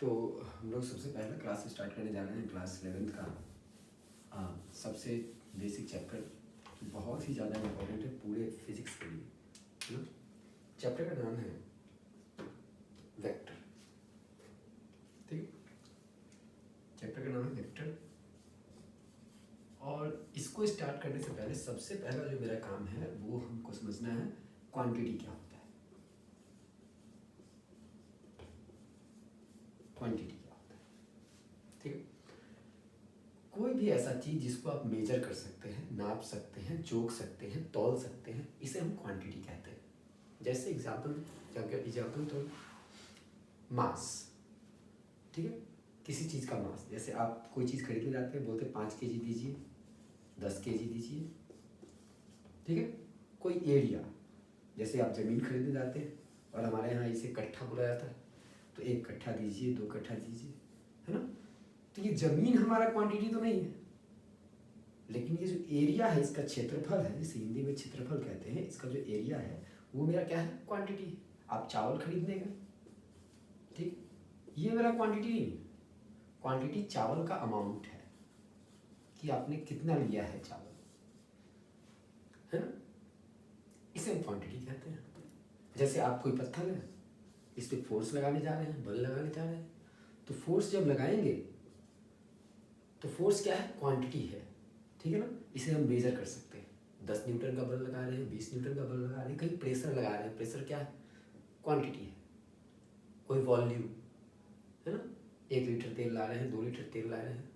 तो हम लोग सबसे पहला क्लास स्टार्ट करने जा रहे हैं क्लास 11th का सबसे बेसिक चैप्टर, बहुत ही ज़्यादा इम्पोर्टेंट है पूरे फिजिक्स के लिए, है ना। चैप्टर का नाम है वेक्टर। ठीक है, चैप्टर का नाम है वेक्टर। और इसको स्टार्ट करने से पहले सबसे पहला जो मेरा काम है वो हमको समझना है क्वांटिटी क्या होता है। क्वांटिटी क्या होता है, ठीक है। कोई भी ऐसा चीज़ जिसको आप मेजर कर सकते हैं, नाप सकते हैं, जोक सकते हैं, तौल सकते हैं, इसे हम क्वांटिटी कहते हैं। जैसे एग्जाम्पल तो मास, ठीक है, किसी चीज़ का मास। जैसे आप कोई चीज़ खरीदने जाते हैं, बोलते हैं 5 kg दीजिए, 10 kg दीजिए, ठीक है। कोई एरिया, जैसे आप ज़मीन खरीदने जाते हैं और हमारे यहाँ इसे कट्ठा बोला जाता है, तो 1 कट्ठा दीजिए, 2 कट्ठा दीजिए, है ना। तो ये ज़मीन हमारा क्वांटिटी तो नहीं है, लेकिन ये जो एरिया है, इसका क्षेत्रफल है, जिसे हिंदी में क्षेत्रफल कहते हैं, इसका जो एरिया है वो मेरा क्या है, क्वांटिटी। आप चावल खरीदने गए, ठीक, ये मेरा क्वांटिटी नहीं है। क्वांटिटी चावल का अमाउंट है कि आपने कितना लिया है चावल, है ना, इसे हम क्वांटिटी कहते हैं। जैसे आप कोई पत्थर है, इस पर फोर्स लगाने जा रहे हैं, बल लगाने जा रहे हैं, तो फोर्स जब लगाएंगे तो फोर्स क्या है, क्वांटिटी है, ठीक है ना। इसे हम मेजर कर सकते हैं। 10 न्यूटन का बल लगा रहे हैं, 20 न्यूटन का बल लगा रहे हैं, कहीं प्रेशर लगा रहे हैं, प्रेशर क्या है, क्वांटिटी है। कोई वॉल्यूम, है ना, 1 लीटर तेल ला रहे हैं, 2 लीटर तेल ला रहे हैं,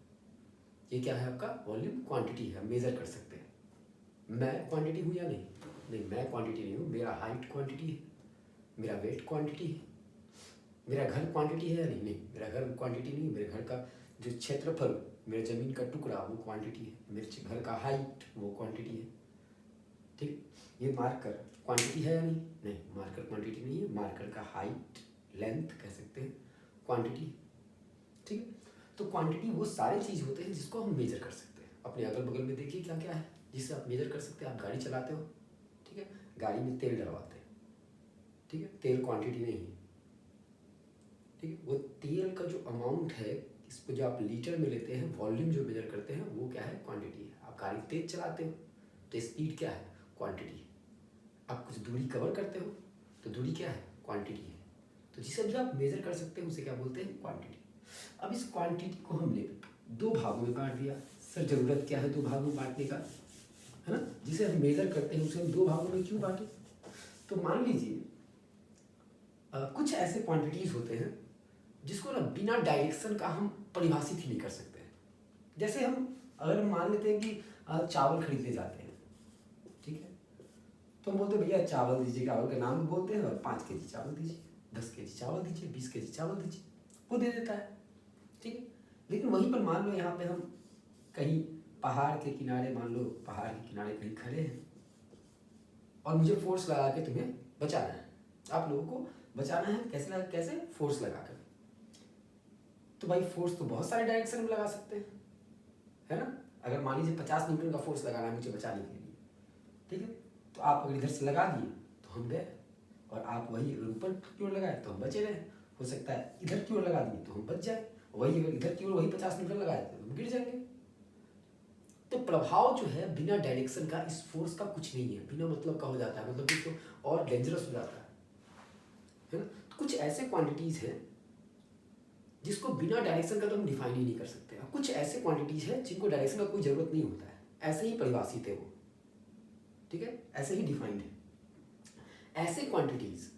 ये क्या है, आपका वॉल्यूम, क्वांटिटी है, मेजर कर सकते हैं। मैं क्वांटिटी हूँ या नहीं, नहीं, मैं क्वांटिटी नहीं हूँ। मेरा हाइट क्वांटिटी है, मेरा वेट क्वांटिटी है, मेरा घर क्वांटिटी है या नहीं, नहीं, मेरा घर क्वांटिटी नहीं। मेरे घर का जो क्षेत्रफल, मेरे ज़मीन का टुकड़ा, वो क्वांटिटी है। मेरे घर का हाइट, वो क्वांटिटी है, ठीक। ये मार्कर क्वांटिटी है या नहीं, नहीं, मार्कर क्वांटिटी नहीं है। मार्कर का हाइट, लेंथ कह सकते हैं, क्वांटिटी, ठीक है। तो क्वांटिटी वो सारी चीज़ होते हैं जिसको हम मेजर कर सकते हैं। अपने अगल बगल में देखिए क्या क्या है जिससे आप मेजर कर सकते हैं। आप गाड़ी चलाते हो, ठीक है, गाड़ी में तेल डलवाते हैं, ठीक है, तेल क्वांटिटी नहीं है, ठीक है। वो तेल का जो अमाउंट है, इसको जो आप लीटर में लेते हैं, वॉल्यूम जो मेजर करते हैं, वो क्या है, क्वांटिटी है। आप गाड़ी तेज चलाते हो तो स्पीड क्या है, क्वांटिटी है। आप कुछ दूरी कवर करते हो तो दूरी क्या है, क्वांटिटी है। तो जिसे भी आप मेजर कर सकते हैं उसे क्या बोलते हैं, क्वांटिटी। अब इस क्वांटिटी को हमने 2 भागों में बांट दिया। सर ज़रूरत क्या है 2 भागों में बांटने का, है ना। जिसे हम मेजर करते हैं उसे हम 2 भागों में क्यों बांटे। तो मान लीजिए कुछ ऐसे क्वांटिटीज़ होते हैं जिसको ना बिना डायरेक्शन का हम परिभाषित ही नहीं कर सकते हैं। जैसे हम अगर मान लेते हैं कि चावल खरीदने जाते हैं, ठीक है, तो हम बोलते हैं भैया चावल दीजिए, चावल का नाम बोलते हैं और 5 kg चावल दीजिए, 10 kg चावल दीजिए, 20 kg चावल दीजिए, वो दे देता है, ठीक है। लेकिन वहीं पर मान लो यहाँ पे हम कहीं पहाड़ के किनारे, मान लो पहाड़ के किनारे कहीं खड़े हैं और मुझे फोर्स लगा के तुम्हें बचाना है। आप लोगों को बचाना है, कैसे फोर्स लगा कर। तो भाई फोर्स तो बहुत सारे डायरेक्शन में लगा सकते हैं, है ना। अगर मान लीजिए 50 न्यूटन का फोर्स लगाना है मुझे बचाने के लिए, ठीक है, तो आप अगर इधर से लगा दिए तो हम गए, और आप वही अगर ऊपर की ओर लगाए तो हम बचे रहे। हो सकता है इधर की ओर लगा दिए तो हम बच जाए, वही अगर इधर की ओर वही 50 न्यूटन लगाए तो हम गिर जाएंगे। तो प्रभाव जो है बिना डायरेक्शन का इस फोर्स का कुछ नहीं है, बिना मतलब का हो जाता है, मतलब कि तो और डेंजरस हो जाता है ना। तो कुछ ऐसे क्वांटिटीज़ हैं जिसको बिना डायरेक्शन का तो हम डिफाइन ही नहीं कर सकते। अब कुछ ऐसे क्वांटिटीज़ हैं जिनको डायरेक्शन का कोई ज़रूरत नहीं होता है, ऐसे ही परिभाषित है वो, ठीक है, ऐसे ही डिफाइंड है। ऐसे क्वांटिटीज़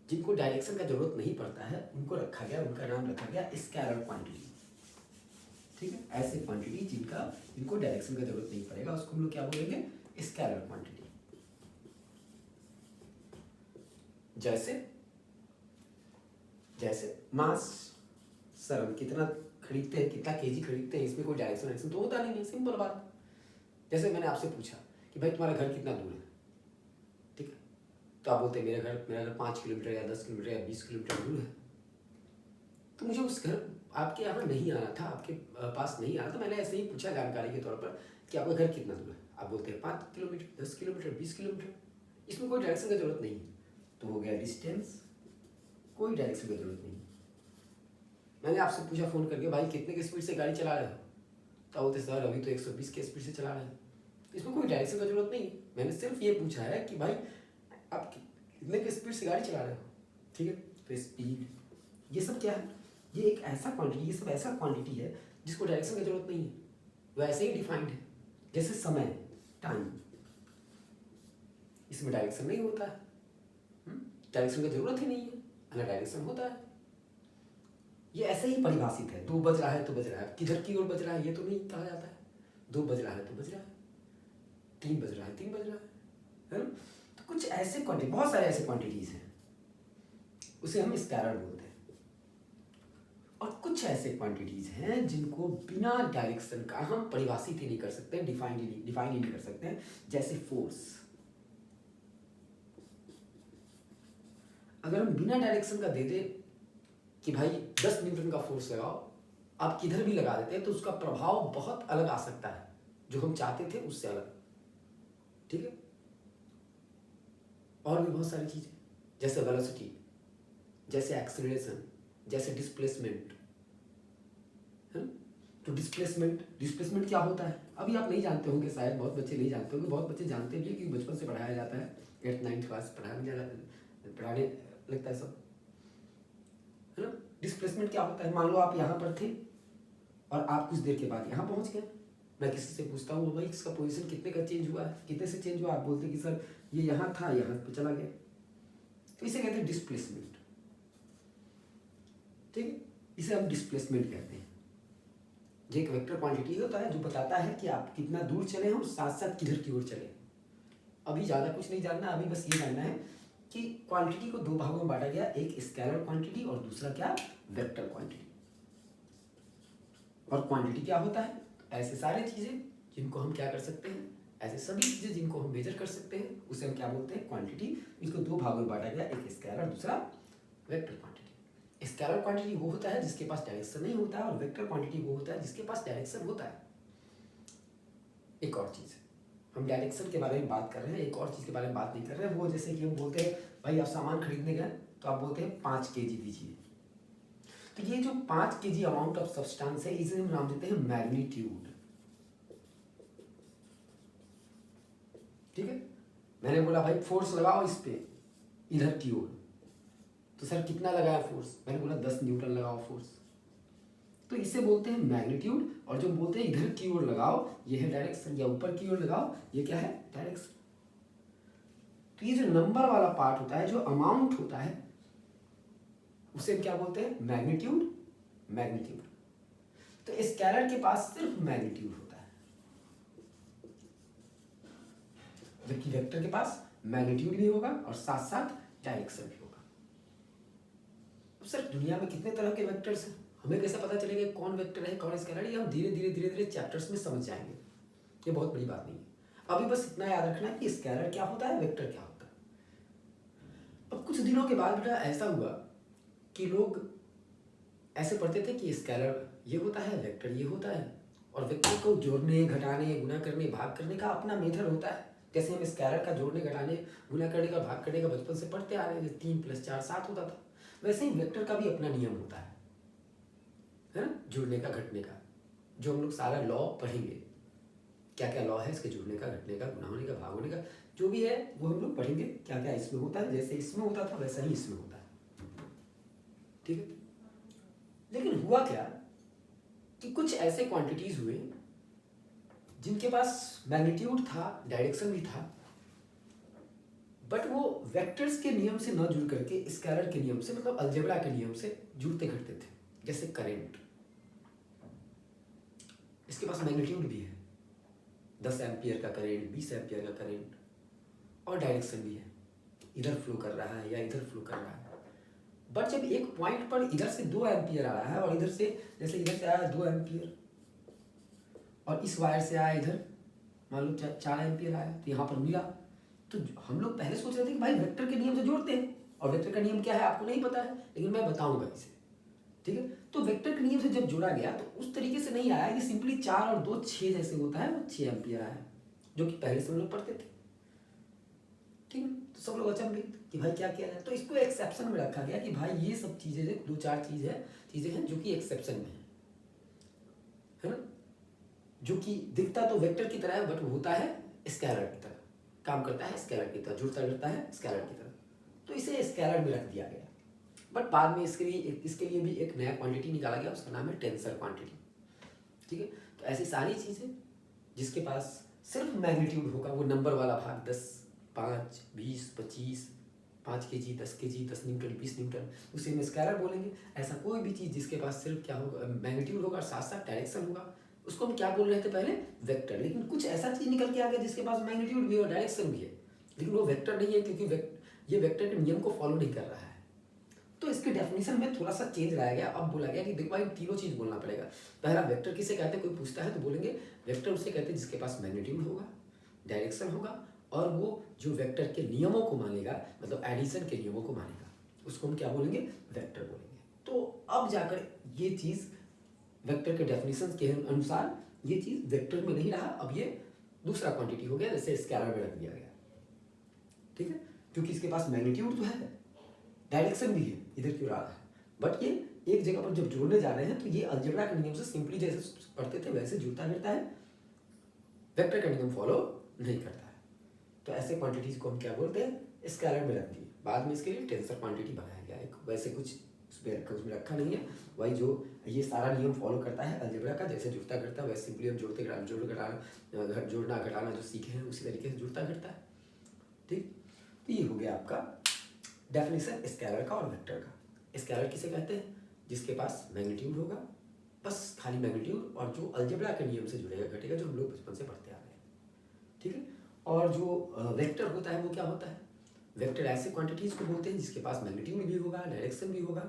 जिनको डायरेक्शन का जरूरत नहीं पड़ता है उनको रखा गया, उनका नाम रखा गया स्केलर क्वांटिटी, ठीक है। ऐसे क्वांटिटी जिनको डायरेक्शन का जरूरत नहीं पड़ेगा उसको हम लोग क्या बोलेंगे, स्केलर क्वांटिटी। जैसे मास, सर हम कितना खरीदते हैं, कितना केजी खरीदते हैं, इसमें कोई डायरेक्शन तो होता नहीं है, सिंपल बात। जैसे मैंने आपसे पूछा कि भाई तुम्हारा घर कितना दूर है, ठीक है, तो आप बोलते हैं मेरा घर 5 किलोमीटर या 10 किलोमीटर या 20 किलोमीटर दूर है। तो मुझे उस घर आपके यहाँ नहीं आना था, आपके पास नहीं आना था, मैंने ऐसे ही पूछा जानकारी के तौर पर कि आपका घर कितना दूर है। आप बोलते हैं 5 किलोमीटर, 10 किलोमीटर, 20 किलोमीटर, इसमें कोई डायरेक्शन की जरूरत नहीं है, तो हो गया डिस्टेंस, कोई डायरेक्शन की जरूरत नहीं। मैंने आपसे पूछा फ़ोन करके, भाई कितने की स्पीड से गाड़ी चला रहे हो, तो बोलते सर अभी तो 120 की स्पीड से चला रहे हैं। तो इसमें कोई डायरेक्शन का जरूरत नहीं है। मैंने सिर्फ ये पूछा है कि भाई आप कितने की स्पीड से गाड़ी चला रहे हो, ठीक है। तो स्पीड, ये सब क्या है, ये एक ऐसा क्वांटिटी, ये सब ऐसा क्वांटिटी है जिसको डायरेक्शन की जरूरत नहीं है, वैसे ही डिफाइंड है। जैसे समय, टाइम, इसमें डायरेक्शन नहीं होता है, डायरेक्शन की जरूरत ही नहीं है, अगर डायरेक्शन होता है। ये ऐसे ही परिभाषित है, 2 बज रहा है तो बज रहा है, किधर की ओर बज रहा है ये तो नहीं कहा जाता है, 2 बज रहा है तो बज रहा है, 3 बज रहा है 3 बज रहा है ना। तो कुछ ऐसे क्वांटिटी, बहुत सारे ऐसे क्वांटिटीज हैं, उसे हम स्कैलर बोलते हैं। और कुछ ऐसे क्वांटिटीज हैं जिनको बिना डायरेक्शन का हम परिभाषित ही नहीं कर सकते, डिफाइन ही नहीं कर सकते हैं। जैसे फोर्स, अगर हम बिना डायरेक्शन का दे दे कि भाई 10 न्यूटन का फोर्स लगाओ, आप किधर भी लगा देते हैं तो उसका प्रभाव बहुत अलग आ सकता है, जो हम चाहते थे उससे अलग, ठीक है। और भी बहुत सारी चीजें, जैसे वेलोसिटी, जैसे एक्सेलरेशन, जैसे डिस्प्लेसमेंट, है ना। तो डिस्प्लेसमेंट क्या होता है, अभी आप नहीं जानते होंगे, शायद बहुत बच्चे नहीं जानते होंगे, बहुत बच्चे जानते भी हैं क्योंकि बचपन से पढ़ाया जाता है, 8th-9th क्लास पढ़ाने लगता है सब, है ना। डिस्प्लेसमेंट क्या होता है, मान लो आप यहाँ पर थे और आप कुछ देर के बाद यहाँ पहुँच गए। मैं किसी से पूछता हूँ भाई इसका पोजीशन कितने का चेंज हुआ है, कितने से चेंज हुआ, आप बोलते कि सर ये यहाँ था यहाँ पे चला गया, तो इसे कहते हैं डिस्प्लेसमेंट, ठीक है। इसे हम डिस्प्लेसमेंट कहते हैं। ये एक वेक्टर क्वांटिटी होता है जो बताता है कि आप कितना दूर चले हैं और साथ साथ किधर की ओर चले। अभी ज़्यादा कुछ नहीं जानना, अभी बस ये जानना है कि क्वांटिटी को 2 भागों में बांटा गया, एक स्केलर क्वांटिटी और दूसरा क्या, वेक्टर क्वांटिटी। और क्वांटिटी क्या होता है, ऐसे सारे चीज़ें जिनको हम क्या कर सकते हैं, ऐसे सभी चीज़ें जिनको हम मेजर कर सकते हैं, उसे हम क्या बोलते हैं, क्वांटिटी। इसको 2 भागों में बांटा गया, एक स्केलर दूसरा वेक्टर क्वांटिटी। स्केलर क्वांटिटी वो होता है जिसके पास डायरेक्शन नहीं होता है, और वेक्टर क्वांटिटी वो होता है जिसके पास डायरेक्शन होता है। एक और चीज़, हम डायरेक्शन के बारे में बात कर रहे हैं, एक और चीज़ के बारे में बात नहीं कर रहे हैं। वो जैसे कि हम बोलते हैं भाई आप सामान खरीदने गए तो आप बोलते हैं 5 kg दीजिए, तो ये जो 5 kg अमाउंट ऑफ सब्सटेंस है इसे हम नाम देते हैं मैग्नीट्यूड, ठीक है। मैंने बोला भाई फोर्स लगाओ इस पे इधर की ओर, तो सर कितना लगाया फोर्स, मैंने बोला 10 न्यूटन लगाओ फोर्स, तो इसे बोलते हैं मैग्नीट्यूड। और जो बोलते हैं इधर की ओर लगाओ ये है डायरेक्शन, या ऊपर की ओर लगाओ ये क्या है, डायरेक्शन। तो ये जो नंबर वाला पार्ट होता है, जो अमाउंट होता है, उसे क्या बोलते हैं, मैग्नीट्यूड। तो स्केलर के पास सिर्फ मैग्नीट्यूड होता है, जबकि वेक्टर के पास मैग्नीट्यूड भी होगा और साथ साथ डायरेक्शन भी होगा। अब सर दुनिया में कितने तरह के वेक्टर्स हैं, हमें कैसे पता चलेगा कौन वेक्टर है कौन स्केलर है, ये हम धीरे धीरे चैप्टर्स में समझ जाएंगे, ये बहुत बड़ी बात नहीं है। अभी बस इतना याद रखना है कि स्केलर क्या होता है, वेक्टर क्या होता है। अब कुछ दिनों के बाद बेटा ऐसा हुआ कि लोग ऐसे पढ़ते थे कि स्केलर ये होता है, वेक्टर ये होता है, और वेक्टर को जोड़ने घटाने गुना करने भाग करने का अपना मेथड होता है। जैसे हम स्केलर का जोड़ने घटाने गुना करने का भाग करने का बचपन से पढ़ते आ रहे हैं, 3 + 4 7 होता था, वैसे ही वेक्टर का भी अपना नियम होता है ना, जोड़ने का घटने का, जो हम लोग सारा लॉ पढ़ेंगे, क्या क्या लॉ है इसके, जोड़ने का घटने का गुना होने का भाग होने का, जो भी है वो हम लोग पढ़ेंगे, क्या क्या इसमें होता है, जैसे इसमें होता था वैसा ही इसमें होता है, ठीक है। लेकिन हुआ क्या कि कुछ ऐसे क्वांटिटीज हुए जिनके पास मैग्नीट्यूड था, डायरेक्शन भी था, बट वो वेक्टर्स के नियम से न जुड़ करके स्केलर के नियम से, मतलब अलजेब्रा के नियम से जुड़ते घटते थे। जैसे करंट, इसके पास मैग्नीट्यूड भी है, 10 एम्पियर का करंट, 20 एम्पियर का करंट, और डायरेक्शन भी है, इधर फ्लो कर रहा है या इधर फ्लो कर रहा है। बट जब एक पॉइंट पर इधर से 2 एम्पियर आ रहा है और इधर से, जैसे इधर से आया 2 एम्पियर और इस वायर से आया इधर मान लो 4 एम्पियर आया, तो यहाँ पर मिला, तो हम लोग पहले सोच रहे थे कि भाई वेक्टर के नियम से जोड़ते हैं, और वेक्टर का नियम क्या है आपको नहीं पता है, लेकिन मैं बताऊंगा इसे, ठीक है। तो वेक्टर के नियम से जब जोड़ा गया तो उस तरीके से नहीं आया, ये सिंपली 4 और 2 6 जैसे होता है, वो 6 एम्पियर आया, जो कि पहले से हम लोग पढ़ते थे, ठीक है। तो सब लोग अचंभित कि भाई क्या किया जाए। तो इसको एक्सेप्शन में रखा गया कि भाई ये सब चीज़ें, दो चार चीज़ें हैं जो कि एक्सेप्शन में है ना, जो कि दिखता तो वेक्टर की तरह है बट होता है स्केलर की तरह, काम करता है स्केलर की तरह, जुड़ता जुड़ता है स्केलर की तरह, तो इसे स्केलर में रख दिया गया। बट बाद में इसके लिए भी एक नया क्वांटिटी निकाला गया, उसका नाम है टेंसर क्वांटिटी। ठीक है, तो ऐसी सारी चीज़ें जिसके पास सिर्फ मैग्नीट्यूड होगा, वो नंबर वाला भाग 10, 5, 20, 25, 5 kg, 10 kg, 10 न्यूटन, 20 न्यूटन, उसे हम स्केलर बोलेंगे। ऐसा कोई भी चीज़ जिसके पास सिर्फ क्या होगा, मैग्नीट्यूड होगा, साथ साथ डायरेक्शन होगा, उसको हम क्या बोल रहे थे पहले, वेक्टर। लेकिन कुछ ऐसा चीज़ निकल के आ गया जिसके पास मैग्नीट्यूड भी और डायरेक्शन भी है, लेकिन वो वेक्टर नहीं है, क्योंकि ये वेक्टर के नियम को फॉलो नहीं कर रहा है। तो इसके डेफिनेशन में थोड़ा सा चेंज लाया गया। अब बोला गया कि देखो भाई तीनों चीज़ बोलना पड़ेगा। पहला, वेक्टर किसे कहते हैं, कोई पूछता है तो बोलेंगे वेक्टर उसे कहते हैं जिसके पास मैग्नीट्यूड होगा, डायरेक्शन होगा, और वो जो वेक्टर के नियमों को मानेगा, मतलब एडिशन के नियमों को मानेगा, उसको हम क्या बोलेंगे, वेक्टर बोलेंगे। तो अब जाकर ये चीज़ वेक्टर के डेफिनेशन के अनुसार ये चीज़ वेक्टर में नहीं रहा, अब ये दूसरा क्वांटिटी हो गया, जैसे स्केलर में रख दिया गया। ठीक है, क्योंकि इसके पास मैग्नीट्यूड तो है, डायरेक्शन भी है, इधर क्यों रहा है, बट ये एक जगह पर जब जोड़ने जा रहे हैं तो ये अलजेब्रा के नियम से सिंपली जैसे पढ़ते थे वैसे जुड़ता फिरता है, वेक्टर का नियम फॉलो नहीं करता है। तो ऐसे क्वांटिटीज को हम क्या बोलते हैं, स्केलर में रख दिए। बाद में इसके लिए टेंसर क्वांटिटी बनाया गया, एक वैसे कुछ उसमें रखा नहीं है, वही जो ये सारा नियम फॉलो करता है अलजेब्रा का, जैसे जुड़ता करता है वैसे सिंपली हम जोड़ना घटाना जो सीखे हैं उसी तरीके से जुड़ता करता है। ठीक, तो ये हो गया आपका डेफिनेशन स्केलर का और वेक्टर का। स्केलर किसे कहते हैं, जिसके पास मैग्नीट्यूड होगा, बस खाली मैग्नीट्यूड, और जो अलजेब्रा के नियम से जुड़ेगा घटेगा, जो हम लोग बचपन से पढ़ते आ रहे हैं। ठीक है, और जो वेक्टर होता है वो क्या होता है, वेक्टर ऐसे क्वांटिटीज को बोलते हैं जिसके पास मैग्नीट्यूड भी होगा, डायरेक्शन भी होगा,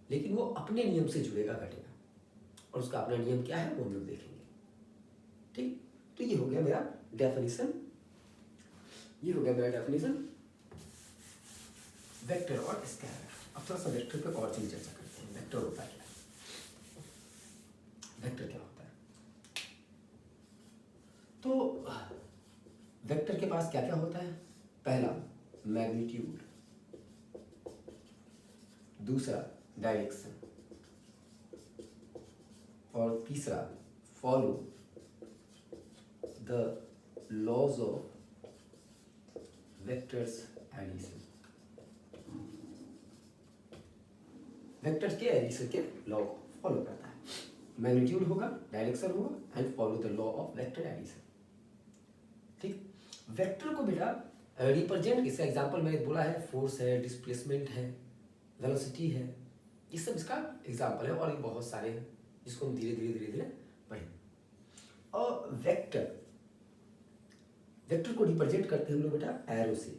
लेकिन वो अपने नियम से जुड़ेगा घटेगा, और उसका अपना नियम क्या है वो हम लोग देखेंगे। ठीक, तो ये हो गया मेरा डेफिनेशन, वेक्टर और स्केलर। अब थोड़ा सा वेक्टर पे और चीज चर्चा करते हैं, वेक्टर होता है क्या, वेक्टर क्या होता है। तो वेक्टर के पास क्या क्या होता है, पहला मैग्नीट्यूड, दूसरा डायरेक्शन, और तीसरा follow the laws of vectors addition, vectors के एडिशन के लॉ को फॉलो करता है। मैग्नीट्यूड होगा, डायरेक्शन होगा, and follow the law of vector addition. ठीक, वेक्टर को बेटा रिप्रेजेंट, इसका एग्जांपल मैंने बोला है, फोर्स है, डिस्प्लेसमेंट है, वेलोसिटी है, ये सब इसका एग्जांपल है, और ये बहुत सारे हैं जिसको हम धीरे धीरे पढ़ेंगे। और वेक्टर को रिप्रेजेंट करते हैं हम लोग बेटा एरो से,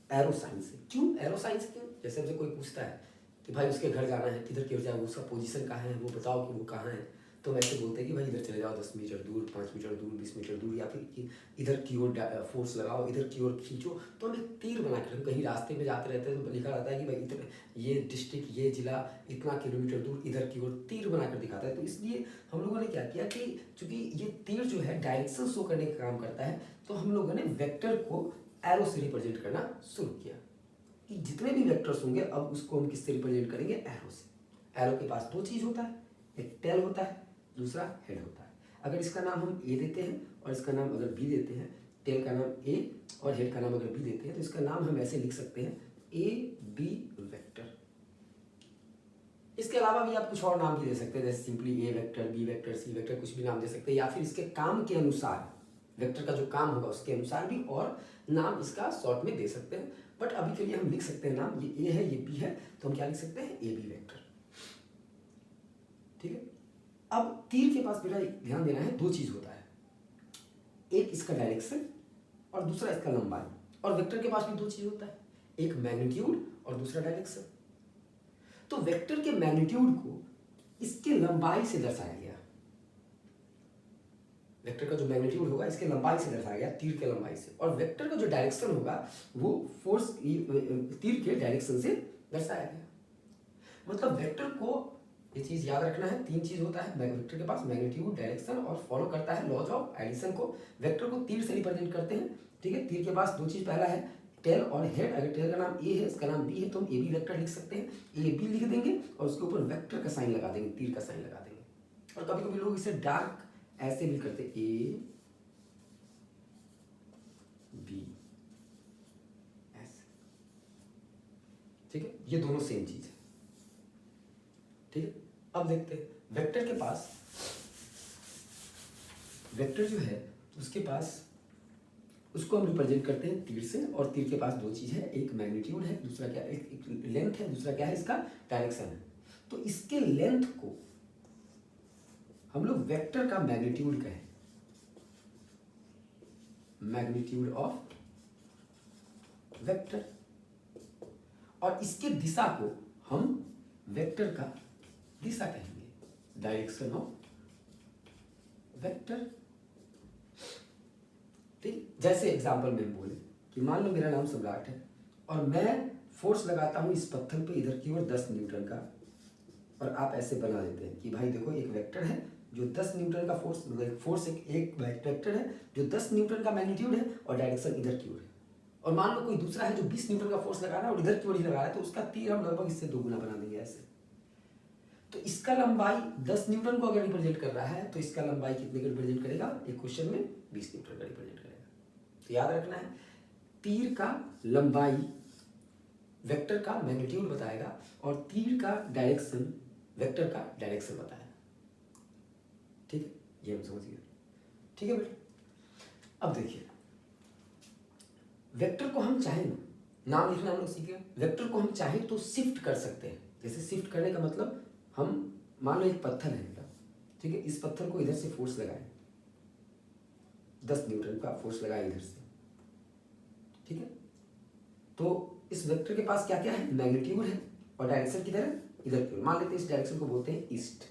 एरो साइन से। क्यों एरो साइन से, क्यों, जैसे हमसे कोई पूछता है कि भाई उसके घर जाना है, किधर की ओर जाए, उसका पोजीशन कहाँ है, वो बताओ कि वो कहाँ है, तो हम ऐसे बोलते हैं कि भाई इधर चले जाओ 10 मीटर दूर, 5 मीटर दूर, 20 मीटर दूर, या फिर कि इधर की ओर फोर्स लगाओ, इधर की ओर खींचो। तो हम एक तीर बना कर, हम कहीं रास्ते में जाते रहते हैं तो लिखा रहता है कि भाई इतने, ये डिस्ट्रिक्ट, ये जिला इतना किलोमीटर दूर, इधर की ओर तीर बनाकर दिखाता है। तो इसलिए हम लोगों ने क्या किया कि चूंकि ये तीर जो है डायरेक्शन शो करने का काम करता है, तो हम लोगों ने वेक्टर को एरो से रिप्रेजेंट करना शुरू किया कि जितने भी वेक्टर्स होंगे अब उसको हम किससे रिप्रेजेंट करेंगे, एरो से। एरो के पास दो चीज होता है, एक टेल होता है, दूसरा हेड होता है। अगर इसका नाम हम ए देते हैं और इसका नाम अगर बी देते हैं, टेल का नाम ए और हेड का नाम अगर बी देते हैं, तो इसका नाम हम ऐसे लिख सकते हैं ए बी वेक्टर। इसके अलावा भी आप कुछ और नाम भी दे सकते हैं, जैसे सिंपली ए vector, B vector, C vector, कुछ भी नाम दे सकते हैं, या फिर इसके काम के अनुसार, वेक्टर का जो काम होगा उसके अनुसार भी और नाम इसका शॉर्ट में दे सकते हैं। बट अभी के लिए हम लिख सकते हैं नाम, ये ए है, ये बी है, तो हम क्या लिख सकते हैं, ए बी वेक्टर। ठीक है, अब तीर के पास बेटा ध्यान देना है, दो चीज होता है, एक इसका डायरेक्शन और दूसरा इसका लंबाई। और वेक्टर के पास भी दो चीज होता है, एक मैग्नीट्यूड और दूसरा डायरेक्शन। तो वेक्टर के मैग्नीट्यूड को इसके लंबाई से दर्शाया गया, वेक्टर का जो मैग्नीट्यूड होगा इसके लंबाई से दर्शाया गया, तीर के लंबाई से, और वेक्टर का जो डायरेक्शन होगा वो फोर्स तीर के डायरेक्शन से दर्शाया गया। मतलब वेक्टर को ये चीज याद रखना है, तीन चीज होता है वेक्टर के पास, मैग्नीट्यूड, डायरेक्शन, और फॉलो करता है लॉज ऑफ एडिशन को। वेक्टर को तीर से रिप्रेजेंट करते हैं। ठीक है, तीर के पास दो चीज, पहला है टेल और हेड, अगर टेल का नाम ए है, इसका नाम बी है, तो हम ए बी वेक्टर लिख सकते हैं। ए बी लिख देंगे और उसके ऊपर वेक्टर का साइन लगा देंगे, तीर का साइन लगा देंगे। और कभी कभी लोग इसे डार्क ऐसे भी करते, ए बी ऐसे, ठीक है, ये दोनों सेम चीज है, ठीक है। अब देखते हैं वेक्टर के पास, वेक्टर जो है उसके पास, उसको हम रिप्रेजेंट करते हैं तीर से, और तीर के पास दो चीज है, एक मैग्नीट्यूड है, दूसरा क्या, एक लेंथ है, दूसरा क्या है, इसका डायरेक्शन है। तो इसके लेंथ को हम लोग वेक्टर का मैग्नीट्यूड कहें, मैग्नीट्यूड ऑफ वेक्टर, और इसके दिशा को हम वेक्टर का दिशा कहेंगे, डायरेक्शन ऑफ वेक्टर। ठीक, जैसे एग्जांपल में हम बोले कि मान लो मेरा नाम सम्राट है और मैं फोर्स लगाता हूं इस पत्थर पे इधर की ओर 10 न्यूटन का, और आप ऐसे बना देते हैं कि भाई देखो एक वेक्टर है जो 10 न्यूटन का फोर्स, फोर्स एक वेक्टर है जो 10 न्यूटन का मैग्नीट्यूड है और डायरेक्शन इधर की ओर है। और मान लो कोई दूसरा है जो 20 न्यूटन का फोर्स लगा रहा है और इधर की ओर ही लगा रहा है, तो उसका तीर हम लगभग इससे 2 गुना बना देंगे ऐसे। तो इसका लंबाई 10 न्यूटन को अगर रिप्रेजेंट कर रहा है तो इसका लंबाई कितने का रिप्रेजेंट करेगा, एक क्वेश्चन में 20 न्यूटन का रिप्रेजेंट करेगा। तो याद रखना है, तीर का लंबाई वेक्टर का मैग्नीट्यूड बताएगा और तीर का डायरेक्शन वेक्टर का डायरेक्शन बताएगा। ठीक है, ये हम समझ गए। ठीक है बेटा, अब देखिए वेक्टर को हम चाहें, नाम लिखना हम लोग सीखे, वेक्टर को हम चाहें तो शिफ्ट कर सकते हैं। जैसे शिफ्ट करने का मतलब, हम मान लो एक पत्थर है बेटा, ठीक है, इस पत्थर को इधर से फोर्स लगाए, 10 न्यूटन का फोर्स लगाए इधर से, ठीक है। तो इस वेक्टर के पास क्या क्या है, मैग्नीट्यूड है और डायरेक्शन किधर है, इधर की ओर। मान लेते हैं इस डायरेक्शन को बोलते हैं ईस्ट।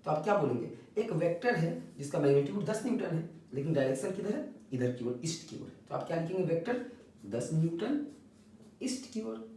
तो आप क्या बोलेंगे, एक वेक्टर है जिसका मैग्नीट्यूड 10 न्यूटन है लेकिन डायरेक्शन किधर है, इधर की ओर, ईस्ट की ओर। तो आप क्या लिखेंगे, वेक्टर 10 न्यूटन ईस्ट की ओर।